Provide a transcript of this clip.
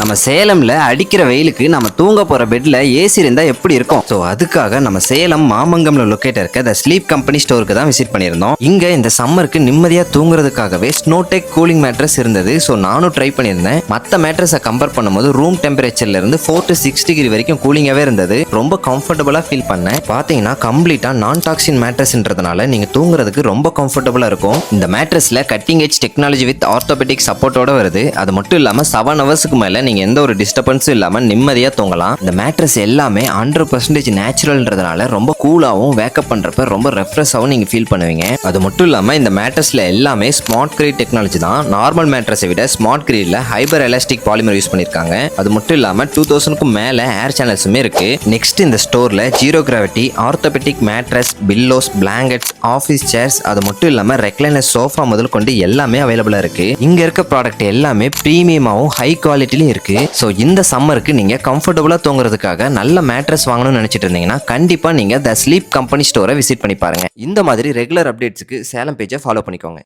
நம்ம சேலம்ல அடிக்கிற வெயிலுக்கு நம்ம தூங்க போற பெட்ல ஏசி இருந்தா எப்படி இருக்கும்? ஸோ அதுக்காக நம்ம சேலம் மாமங்கம்ல லொக்கேட் இருக்க த ஸ்லீப் கம்பெனி ஸ்டோருக்கு தான் விசிட் பண்ணியிருந்தோம். இங்க இந்த சம்மருக்கு நிம்மதியா தூங்குறதுக்காகவே ஸ்னோடெக் கூலிங் மேட்ரஸ் இருந்தது. ஸோ நானும் ட்ரை பண்ணியிருந்தேன். மற்ற மேட்ரஸை கம்பேர் பண்ணும்போது ரூம் டெம்பரேச்சர்ல இருந்து 4 to 6 டிகிரி வரைக்கும் கூலிங்காவே இருந்தது. ரொம்ப கம்ஃபர்டபுளா ஃபீல் பண்ணேன். பாத்தீங்கன்னா கம்ப்ளீட்டா நான் டாக்ஸின் மேட்ரஸ்ன்றதுனால நீங்க தூங்குறதுக்கு ரொம்ப கம்ஃபர்டபுளா இருக்கும். இந்த மேட்ரஸ்ல cutting edge technology with orthopedic சப்போர்ட்டோட வருது. அது மட்டும் இல்லாம 7 ஹவர்ஸ்க்கு மேல நீங்க எந்த ஒரு டிஸ்டர்பன்ஸும் இல்லாம நிம்மதியா தூங்கலாம். இந்த மேட்ரஸ் எல்லாமே 100% நேச்சுரல்ன்றதுனால ரொம்ப கூலாவும் வேக்கப் பண்றப்ப ரொம்ப ரெஃப்ரெஷ்ஷாவும் நீங்க ஃபீல் பண்ணுவீங்க. அது மட்டும் இல்லாம இந்த மேட்ரஸ்ல எல்லாமே ஸ்மார்ட் கிரீட் டெக்னாலஜி தான். நார்மல் மேட்ரஸை விட ஸ்மார்ட் கிரீட்ல ஹைபர் எலாஸ்டிக் பாலிமர் யூஸ் பண்ணிருக்காங்க. அது மட்டும் இல்லாம 2000க்கும் மேல ஏர் சேனல்ஸுமே இருக்கு. நெக்ஸ்ட் இந்த ஸ்டோர்ல zero gravity orthopaedic mattress, pillows, blankets, office chairs, அது மட்டும் இல்லாம ரெக்லைனர் சோஃபா முதல் கொண்டு எல்லாமே அவைலபிளா இருக்கு. இங்க இருக்க ப்ராடக்ட் எல்லாமே பிரீமியமாவும் ஹை குவாலிட்டிலும் இருக்கு. ஸோ இந்த சம்மருக்கு நீங்க கம்ஃபர்டபுளா தூங்குறதுக்காக நல்ல மேட்ரஸ் வாங்கணும்னு நினைச்சிட்டு இருந்தீங்கன்னா கண்டிப்பா நீங்க த ஸ்லீப் கம்பெனி ஸ்டோரை விசிட் பண்ணி பாருங்க. இந்த மாதிரி ரெகுலர் அப்டேட்ஸ்க்கு சேலம் பேஜை ஃபாலோ பண்ணிக்கோங்க.